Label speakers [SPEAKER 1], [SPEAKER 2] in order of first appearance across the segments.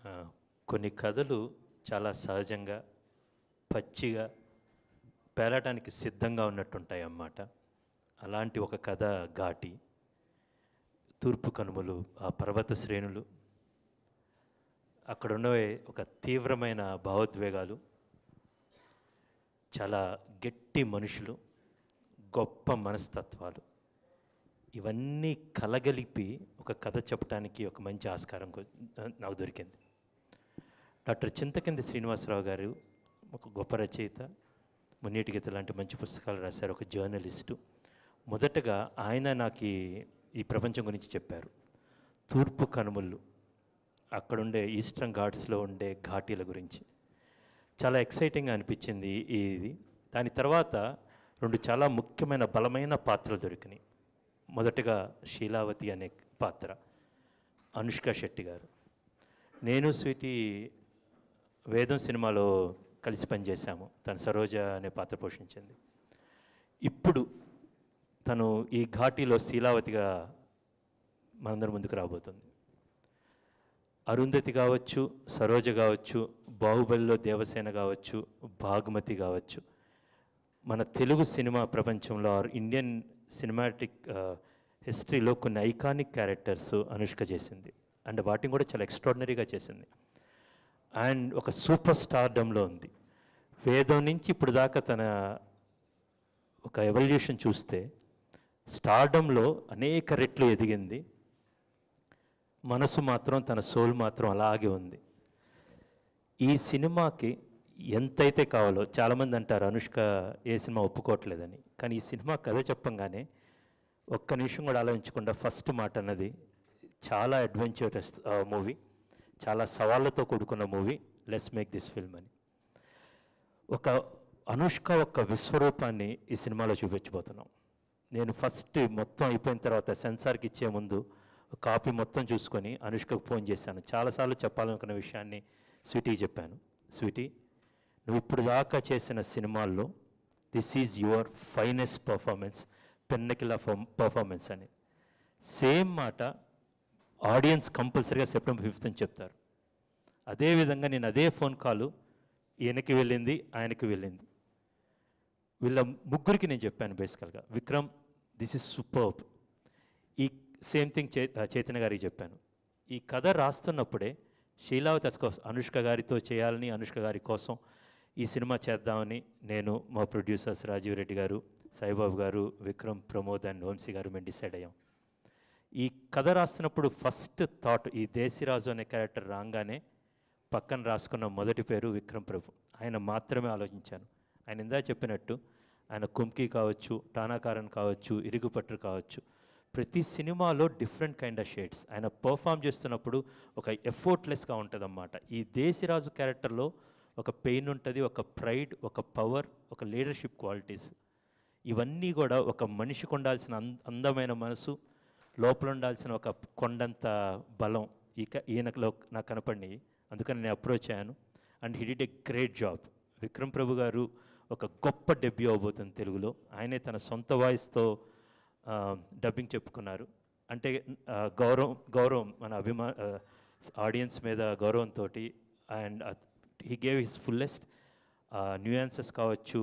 [SPEAKER 1] ఆ, కొన్ని కథలు చాలా సహజంగా పచ్చిగా పేలటానికి సిద్ధంగా ఉన్నట్టుంటాయి అన్నమాట. అలాంటి ఒక కథ ఘాటి. తూర్పు కనుమలు, ఆ పర్వత శ్రేణులు, అక్కడ ఉన్నవే ఒక తీవ్రమైన భావోద్వేగాలు, చాలా గట్టి మనుషులు, గొప్ప మనస్తత్వాలు, ఇవన్నీ కలగలిపి ఒక కథ చెప్పడానికి ఒక మంచి ఆస్కారం నాకు దొరికింది. డాక్టర్ చింతకింది శ్రీనివాసరావు గారు ఒక గొప్ప రచయిత, మున్నీటి గీత లాంటి మంచి పుస్తకాలు రాశారు, ఒక జర్నలిస్టు. మొదటగా ఆయన నాకు ఈ ప్రపంచం గురించి చెప్పారు. తూర్పు కనుమలు, అక్కడుండే ఈస్టర్న్ ఘాట్స్లో ఉండే ఘాటీల గురించి చాలా ఎక్సైటింగ్గా అనిపించింది ఇది. దాని తర్వాత రెండు చాలా ముఖ్యమైన బలమైన పాత్రలు దొరికినాయి. మొదటగా శీలావతి అనే పాత్ర, అనుష్క శెట్టి గారు. నేను స్వీటీ వేదం సినిమాలో కలిసి పనిచేశాము. తను సరోజ అనే పాత్ర పోషించింది. ఇప్పుడు తను ఈ ఘాటీలో శీలావతిగా మనందరి ముందుకు రాబోతుంది. అరుంధతి కావచ్చు, సరోజ కావచ్చు, బాహుబలిలో దేవసేన కావచ్చు, భాగ్మతి కావచ్చు, మన తెలుగు సినిమా ప్రపంచంలో ఇండియన్ సినిమాటిక్ హిస్టరీలో కొన్ని ఐకానిక్ క్యారెక్టర్స్ అనుష్క చేసింది. అండ్ వాటిని కూడా చాలా ఎక్స్ట్రాడినరీగా చేసింది. అండ్ ఒక సూపర్ స్టార్డంలో ఉంది. వేదం నుంచి ఇప్పుడు దాకా తన ఒక ఎవల్యూషన్ చూస్తే స్టార్డంలో అనేక రెట్లు ఎదిగింది. మనసు మాత్రం, తన సోల్ మాత్రం అలాగే ఉంది. ఈ సినిమాకి ఎంతైతే కావాలో, చాలామంది అంటారు అనుష్క ఏ సినిమా ఒప్పుకోవట్లేదని, కానీ ఈ సినిమా కథ చెప్పంగానే ఒక్క నిమిషం కూడా ఆలోచించకుండా ఫస్ట్ మాట అన్నది, చాలా అడ్వెంచరస్ మూవీ, చాలా సవాళ్ళతో కూడుకున్న movie, let's make this film అని. ఒక అనుష్క ఒక విశ్వరూపాన్ని ఈ సినిమాలో చూపించబోతున్నాం. నేను ఫస్ట్ మొత్తం అయిపోయిన తర్వాత సెన్సార్కి ఇచ్చే ముందు కాపీ మొత్తం చూసుకొని అనుష్కకు ఫోన్ చేశాను. చాలాసార్లు చెప్పాలనుకున్న విషయాన్ని స్వీటీకి చెప్పాను. స్వీటీ, నువ్వు ఇప్పుడు దాకా చేసిన సినిమాల్లో this is your finest performance, pinnacle performance అని. సేమ్ మాట ఆడియన్స్ కంపల్సరీగా సెప్టెంబర్ 5th అని చెప్తారు. అదేవిధంగా నేను అదే ఫోన్ కాలు ఈయనకి వెళ్ళింది, ఆయనకి వెళ్ళింది. వీళ్ళ ముగ్గురికి నేను చెప్పాను బేసికల్గా, విక్రమ్ దిస్ ఇస్ సూపర్బ్. ఈ సేమ్ థింగ్ చైతన్య గారికి చెప్పాను. ఈ కథ రాస్తున్నప్పుడే శీలావతి అనుష్క గారితో చేయాలని, అనుష్క గారి కోసం ఈ సినిమా చేద్దామని నేను, మా ప్రొడ్యూసర్స్ రాజీవ్ రెడ్డి గారు, సాయిబాబు గారు, విక్రమ్, ప్రమోద్ అండ్ వంశీ గారు మేము డిసైడ్ అయ్యాం. ఈ కథ రాస్తున్నప్పుడు ఫస్ట్ థాట్, ఈ దేశీరాజు అనే క్యారెక్టర్ రాగానే పక్కన రాసుకున్న మొదటి పేరు విక్రమ్ ప్రభు. ఆయన మాత్రమే ఆలోచించాను. ఆయన ఇందా చెప్పినట్టు ఆయన కుంకి కావచ్చు, టానాకారన్ కావచ్చు, ఇరుగుపట్టు కావచ్చు, ప్రతి సినిమాలో డిఫరెంట్ కైండ్ ఆఫ్ షేడ్స్. ఆయన పర్ఫామ్ చేస్తున్నప్పుడు ఒక ఎఫర్ట్లెస్గా ఉంటుంది అన్నమాట. ఈ దేశీరాజు క్యారెక్టర్లో ఒక పెయిన్ ఉంటుంది, ఒక ప్రైడ్, ఒక పవర్, ఒక లీడర్షిప్ క్వాలిటీస్, ఇవన్నీ కూడా ఒక మనిషికి ఉండాల్సిన అందమైన మనసు, లోపల ఉండాల్సిన ఒక కొండంత బలం ఈయనలో నాకు కనపడినాయి. అందుకని నేను అప్రోచ్ అయ్యాను. And he did a great job. Vikram Prabhu garu ఒక గొప్ప డెబ్యూ అవబోతుంది తెలుగులో. ఆయనే తన సొంత వాయిస్తో డబ్బింగ్ చెప్పుకున్నారు. అంటే గౌరవం మన ఆడియన్స్ మీద గౌరవంతో, and he gave his fullest. Nuances కావచ్చు,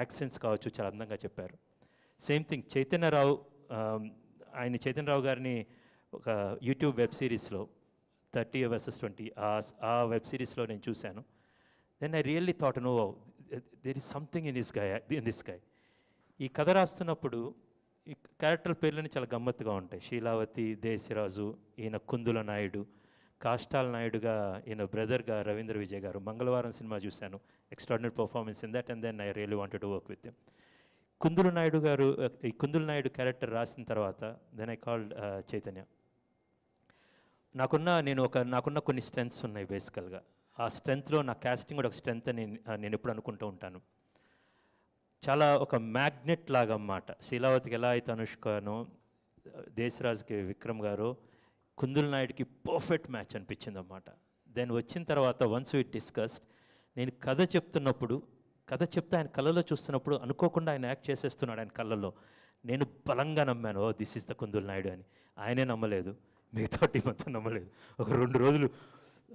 [SPEAKER 1] యాక్సెంట్స్ కావచ్చు, చాలా అందంగా చెప్పారు. సేమ్ థింగ్ చైతన్యరావు, ఆయన చైతన్యరావు గారిని ఒక యూట్యూబ్ వెబ్ సిరీస్లో 30 vs 20 ఆ వెబ్ సిరీస్లో నేను చూశాను. Then I really thought, no, there is something in this guy. ఈ కథ రాస్తున్నప్పుడు ఈ క్యారెక్టర్ పేర్లని చాలా గమ్మత్తుగా ఉంటాయి. శీలావతి, దేశరాజు, ఈయన కుందుల నాయుడు, కాష్టాల నాయుడుగా ఈయన బ్రదర్గా రవీంద్ర విజయ్ గారు. మంగళవారం సినిమా చూశాను, extraordinary performance in that, and then I really wanted to work with him. Kundula Naidu గారు, ఈ కుందుల నాయుడు క్యారెక్టర్ రాసిన తర్వాత దెన్ ఐ కాల్డ్ చైతన్య. నాకున్న కొన్ని స్ట్రెంగ్త్స్ ఉన్నాయి బేసికల్గా. ఆ స్ట్రెంగ్త్లో నా కాస్టింగ్ కూడా ఒక స్ట్రెంగ్త్ అని నేను ఎప్పుడు అనుకుంటూ ఉంటాను. చాలా ఒక మ్యాగ్నెట్ లాగా అన్నమాట. శీలావతికి ఎలా అయితే అనుష్కనో, దేశరాజుకి విక్రమ్ గారు, కుందుల నాయుడికి పర్ఫెక్ట్ మ్యాచ్ అనిపించింది అన్నమాట. దెన్ వచ్చిన తర్వాత వన్స్ వి డిస్కస్డ్, నేను కథ చెప్తే ఆయన కళ్ళలో చూస్తున్నప్పుడు అనుకోకుండా ఆయన యాక్ట్ చేసేస్తున్నాడు ఆయన కళ్ళల్లో. నేను బలంగా నమ్మాను, oh this is the Kundula Naidu అని. ఆయనే నమ్మలేదు. మిగతా టీం అంతా నమ్మలేదు. ఒక 2 రోజులు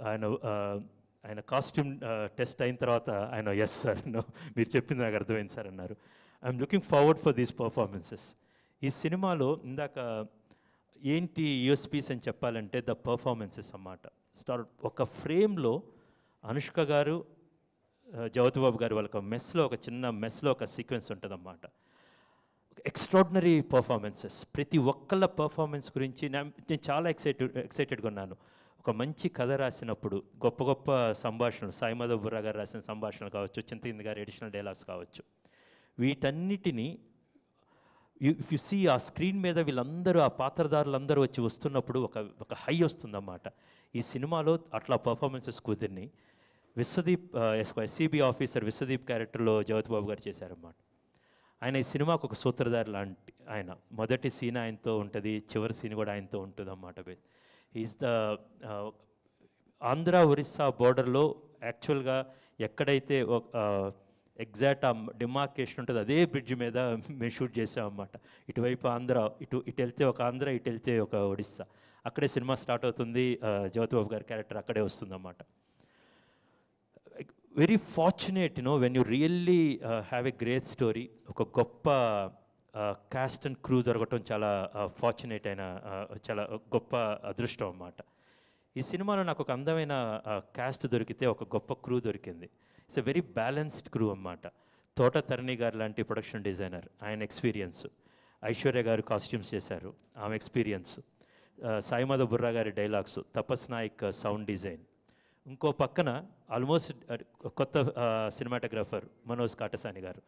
[SPEAKER 1] ఆయన ఆయన కాస్ట్యూమ్ టెస్ట్ అయిన తర్వాత ఆయన ఎస్ సార్ నో మీరు చెప్పింది నాకు అర్థమైంది సార్ అన్నారు. I'm looking forward for these performances. ఈ సినిమాలో ఇందాక ఏంటి యూఎస్పీస్ అని చెప్పాలంటే ద పర్ఫార్మెన్సెస్ అన్నమాట. ఒక ఫ్రేమ్లో అనుష్క గారు, జగపతి గారు వాళ్ళ మెస్లో ఒక చిన్న మెస్లో ఒక సీక్వెన్స్ ఉంటుందన్నమాట. Extraordinary performances. ప్రతి ఒక్కళ్ళ పర్ఫార్మెన్స్ గురించి నేను చాలా ఎక్సైటెడ్గా ఉన్నాను. ఒక మంచి కథ రాసినప్పుడు గొప్ప గొప్ప సంభాషణలు, సాయి మాధవ్ బుర్రా గారు రాసిన సంభాషణలు కావచ్చు, చింతకింది గారి ఎడిషనల్ డైలాగ్స్ కావచ్చు, వీటన్నిటినీ ఇఫ్ యు సీ ఆ స్క్రీన్ మీద వీళ్ళందరూ ఆ పాత్రధారులందరూ వచ్చి వస్తున్నప్పుడు ఒక హై వస్తుందన్నమాట. ఈ సినిమాలో అట్లా performances కుదిరిని Vishwadeep SCB officer Vishwadeep క్యారెక్టర్లో జగపతి బాబు గారు చేశారన్నమాట. ఆయన ఈ సినిమాకు ఒక సూత్రధారి లాంటి ఆయన. మొదటి సీన్ ఆయనతో ఉంటుంది, చివరి సీన్ కూడా ఆయనతో ఉంటుంది అన్నమాట. ఈజ్ ద ఆంధ్ర ఒరిస్సా బోర్డర్లో యాక్చువల్గా ఎక్కడైతే ఎగ్జాక్ట్ ఆ డిమార్కేషన్ ఉంటుంది అదే బ్రిడ్జ్ మీద మేము షూట్ చేసామన్నమాట. ఇటువైపు ఆంధ్ర, ఇటు వెళ్తే ఒక ఆంధ్ర, ఇటు వెళ్తే ఒక ఒడిస్సా. అక్కడే సినిమా స్టార్ట్ అవుతుంది. జగపతి బాబు గారి క్యారెక్టర్ అక్కడే వస్తుందన్నమాట. Very fortunate when you really have a great story. ఒక గొప్ప క్యాస్ట్ అండ్ క్రూ దొరకటం చాలా ఫార్చునేట్ అయిన చాలా గొప్ప అదృష్టం అన్నమాట. ఈ సినిమాలో నాకు ఒక అందమైన క్యాస్ట్ దొరికితే ఒక గొప్ప క్రూ దొరికింది. It's a very balanced crew అన్నమాట. తోట తరణి గారు లాంటి ప్రొడక్షన్ డిజైనర్, ఆయన ఎక్స్పీరియన్స్. ఐశ్వర్య గారు కాస్ట్యూమ్స్ చేశారు, ఆమె ఎక్స్పీరియన్స్. సాయి మాధవ్ బుర్రా గారి డైలాగ్స్, తపస్ నాయక్ సౌండ్ డిజైన్. ఇంకో పక్కన ఆల్మోస్ట్ కొత్త సినిమాటోగ్రాఫర్ మనోజ్ కాటసాని గారు.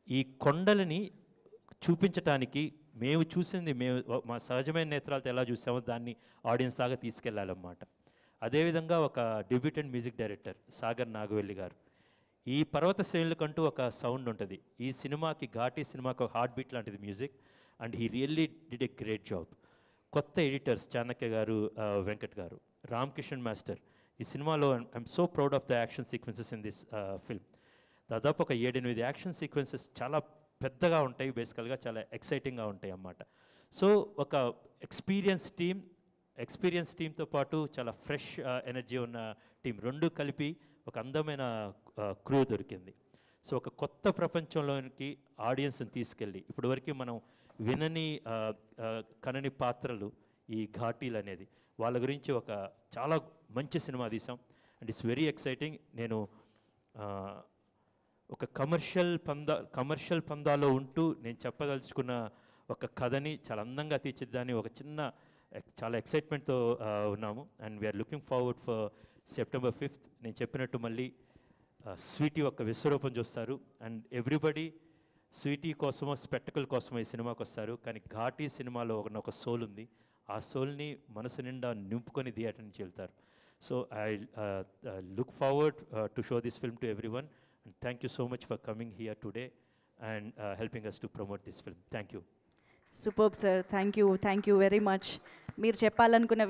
[SPEAKER 1] ఈ కొండలని చూపించటానికి మేము చూసింది మా సహజమైన నేత్రాలతో ఎలా చూసామో దాన్ని ఆడియన్స్ దాకా తీసుకెళ్ళాలన్నమాట. అదేవిధంగా ఒక debutante music director Sagar Nagavelli గారు. ఈ పర్వత శ్రేణులకంటూ ఒక సౌండ్ ఉంటుంది. ఈ సినిమాకి ఘాటీ సినిమాకి ఒక హార్ట్ బీట్ లాంటిది music, and he really did a great job. కొత్త ఎడిటర్స్ చాణక్య గారు, వెంకట్ గారు, రామ్ కిషన్ మాస్టర్. ఈ సినిమాలో I'm so proud of the action sequences in this film. దాదాపు ఒక 7-8 యాక్షన్ సీక్వెన్సెస్ చాలా పెద్దగా ఉంటాయి, బేసికల్గా చాలా ఎక్సైటింగ్గా ఉంటాయి అన్నమాట. సో ఒక ఎక్స్పీరియన్స్ టీంతో పాటు చాలా ఫ్రెష్ ఎనర్జీ ఉన్న టీం, రెండు కలిపి ఒక అందమైన క్రూ దొరికింది. సో ఒక కొత్త ప్రపంచంలోనికి ఆడియన్స్ని తీసుకెళ్ళి, ఇప్పటివరకు మనం వినని కనని పాత్రలు ఈ ఘాటీలు అనేది, వాళ్ళ గురించి ఒక చాలా మంచి సినిమా తీసాం. And it's very exciting. నేను ఒక కమర్షియల్ పందాలో ఉంటూ నేను చెప్పదలుచుకున్న ఒక కథని చాలా అందంగా తీర్చిద్దాన్ని ఒక చిన్న చాలా ఎక్సైట్మెంట్తో ఉన్నాము. And we're looking forward for September 5th. నేను చెప్పినట్టు మళ్ళీ స్వీటీ ఒక విశ్వరూపం చూస్తారు. అండ్ ఎవ్రీబడి స్వీటీ కోసమో స్పెక్టకల్ కోసమో ఈ సినిమాకి వస్తారు, కానీ ఘాటీ సినిమాలో ఒక సోల్ ఉంది. ఆ సోల్ని మనసు నిండా నింపుకొని థియేటర్ నుంచి వెళ్తారు. So I look forward to show this film to every one. And thank you so much for coming here today and helping us to promote this film. Thank you.
[SPEAKER 2] Superb, sir. Thank you very much. మీరు చెప్పాలనుకున్న